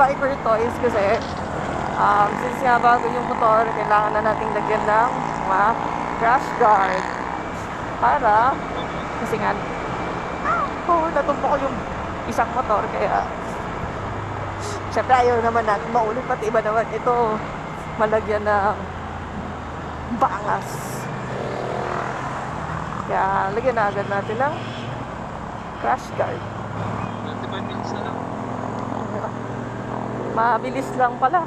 biker toys kasi since nga bago yung motor, kailangan na nating lagyan ng mga crash guard para kasi nga natumpo ko yung isang motor kaya syempre ayaw naman natin maulit, pati iba naman ito malagyan ng bangas, kaya lagyan na agad natin ng crash guard. 25 minutes na lang. Mabilis lang pala.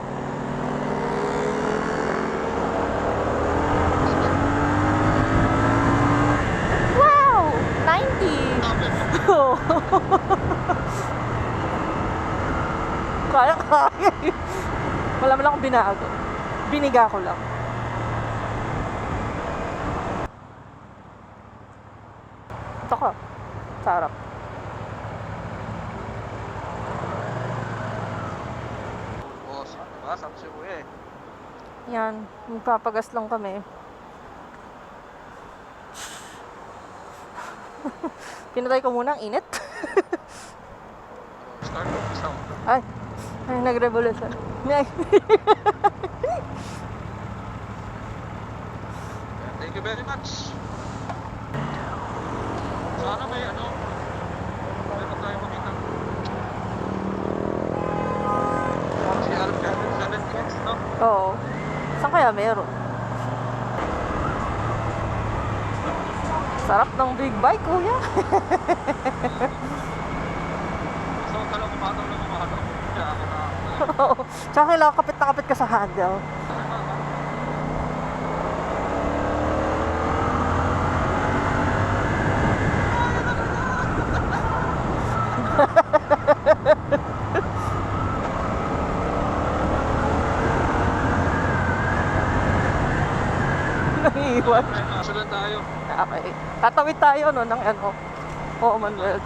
Wow! 90! Oh. Kaya. Wala mo lang akong binago. Biniga ko lang. Ito ka. Sarap. Sabi siya ko eh. Yan. Magpapagas lang kami. Pinatay ko muna ang init. Start with the sound. Ay, nag-revolution. Ay. Thank you very much. Sana may meron tayo makita. Si Alf 7X, no? Oo. Saan kaya meron? Sarap ng big bike, kuya. So, talagang kumataw lang kumataw. Kaya ako na. Oo. Tsaka kailangan kapit na kapit ka sa handle. Nangiiwan. Sulan tayo. Okay. Tatawid tayo no ng Oo, Manuel.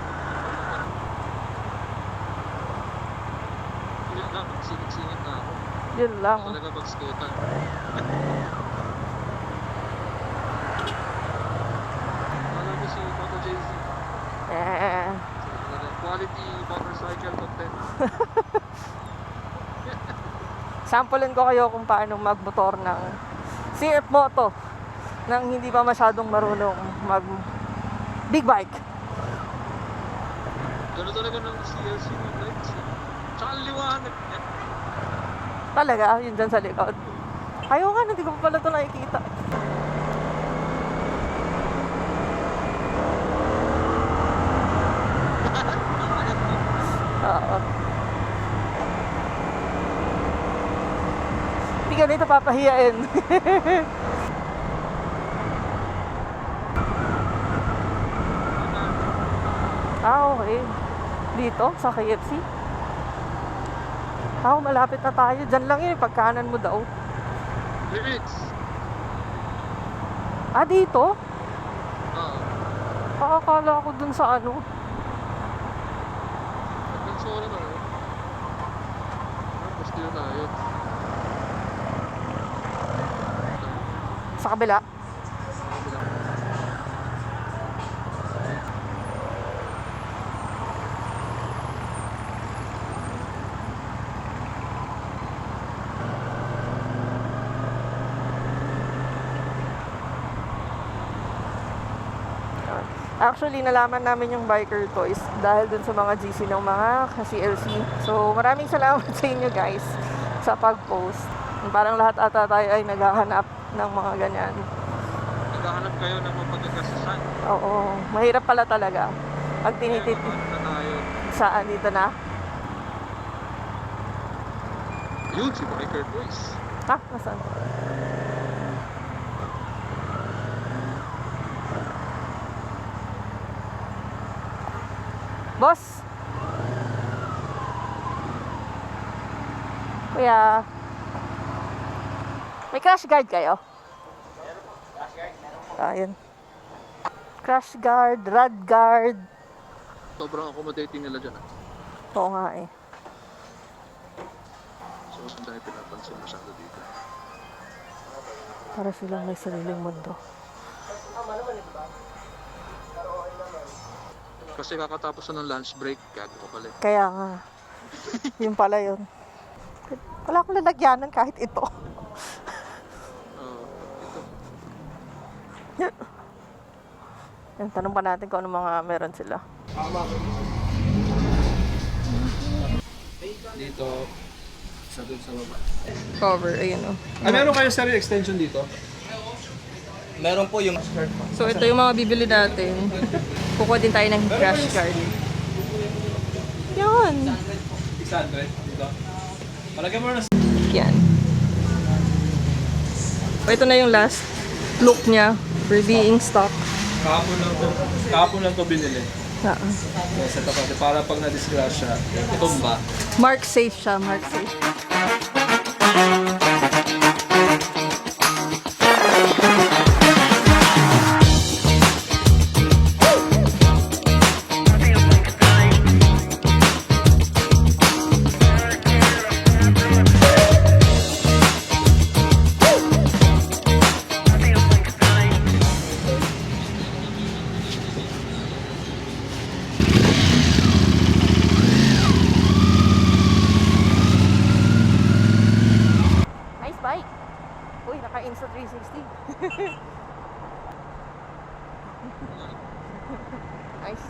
Yun lang, singit-singit na ako. Yun lang. Talaga pag-scooter. Alam mo si Moto JZ. Quality motorcycle content. Samplein ko kayo kung paano magmotor ng CF Moto nang hindi pa masyadong marunong mag big bike. Gano'n talaga ng CLC ng lights. Tsaka ang liwanag niya. Talaga, yun dyan sa likod. Ayaw nga, hindi ko pa pala ito nakikita. Oo. Hindi ka nito papahiyain. Okay. Dito, sa KFC. Malapit na tayo. Diyan lang yun, pagkanan mo daw. Lyrics. Dito? Oo. Akala ko dun sa Nagkansura na rin. Tapos dito tayo. Sa kabila. Actually, nalaman namin yung biker toys dahil dun sa mga GC ng mga CLC. So, maraming salamat sa inyo guys sa pag-post. Parang lahat ata tayo ay naghahanap ng mga ganyan. Naghahanap kayo ng mapagkakasasan. Oo, mahirap pala talaga. Pag tinitit na tayo. saan dito na? Yun, si Biker Boys. Nasaan? Boss! Kuya, may crash guard kayo? Ayun. Crash guard, rad guard. Sobrang accommodating nila dyan. Oo nga eh. So, saan tayo pinapansin masyado dito? Para silang may sariling mundo. Kasi kakatapos na ng lunch break, gago ka pala. Kaya nga. Yung pala yun. Wala akong lalagyanan kahit ito. Yan, tanong pa natin kung ano mga meron sila. Dito, sa dun sa baba. Cover, ayun o. Meron kayo sarili extension dito? Meron po yung So ito yung mga bibili natin. Kukuha din tayo ng crash card. Yan. 600 dito. Palagyan mo na Yan. O ito na yung last look niya for being stock. kahapon lang to binili. Na. Set up natin para pag na-disgrasya, itumba. Mark safe siya, mark safe. Nice bike. Uy, naka-Insta 360. Nice.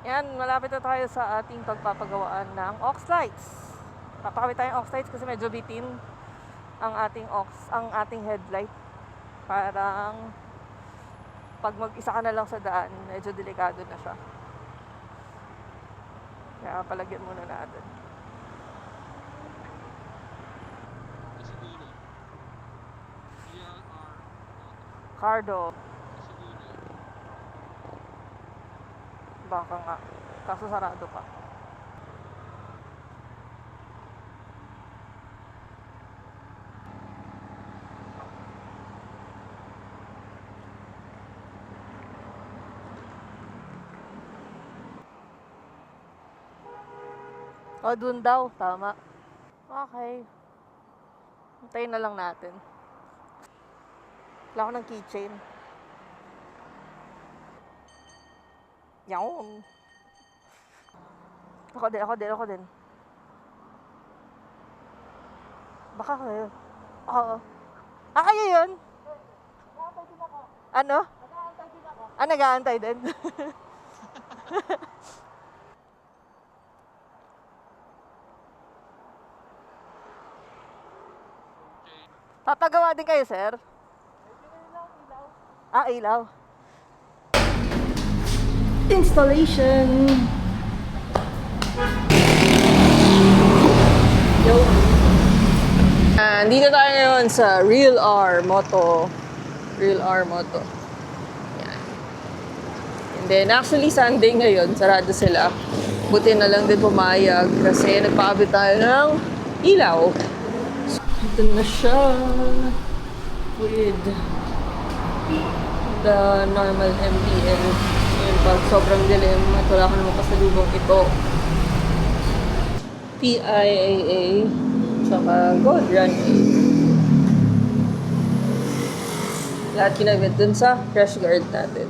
Yan, malapit na tayo sa ating pagpapagawaan ng aux lights. Papakawit tayong aux lights kasi medyo bitin ang ating headlight. Parang pag mag-isa ka na lang sa daan, medyo delikado na siya. Kaya palagyan muna natin. Cardo. Baka nga. Kaso sarado pa. O, dun daw. Tama. Okay. Hintayin na lang natin. Wala ako ng keychain. Yawn. Ako din. Baka kayo. Oo. Kayo yun? Ano? Nag-aantay din. Papagawa din kayo, sir? Ilaw. Installation. Yo. Dito tayo ngayon sa Real R Moto. Yan. And then, actually, Sunday ngayon, sarado sila. Buti na lang din pumayag kasi nagpaabot tayo ng ilaw. Ito na siya with the normal MPL. Ngayon, pag sobrang dilim at wala ka naman pasalubong ito. PIAA tsaka Gold Run A. Lahat kinabit dun sa crash guard natin.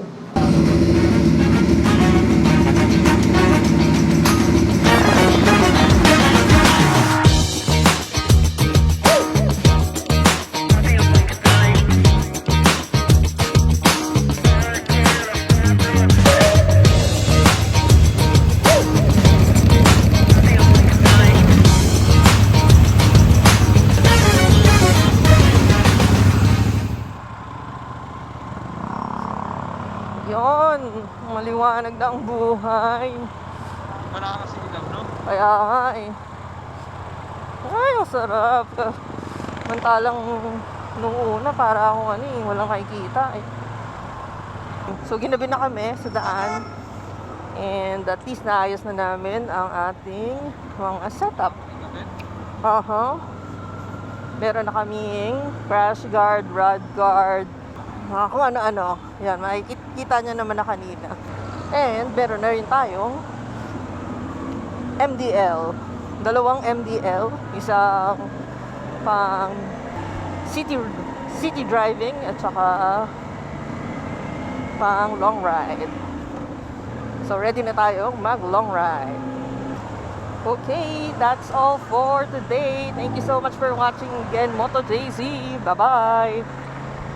Yon, maliwanag na ang buhay. Wala ka kasi ilaw, no? Kaya nga eh. Ay, ang sarap. Mantalang nung una, para akong walang makikita eh. So, ginabi na kami sa daan. And at least naayos na namin ang ating mga setup. Meron na kaming crash guard, rod guard, kung ano-ano. Yan, makikita nyo naman na kanina. And meron na rin tayong MDL. Dalawang MDL. Isang pang city driving at saka pang long ride. So ready na tayong mag long ride. Okay, that's all for today. Thank you so much for watching again, MotoJZ. Bye-bye!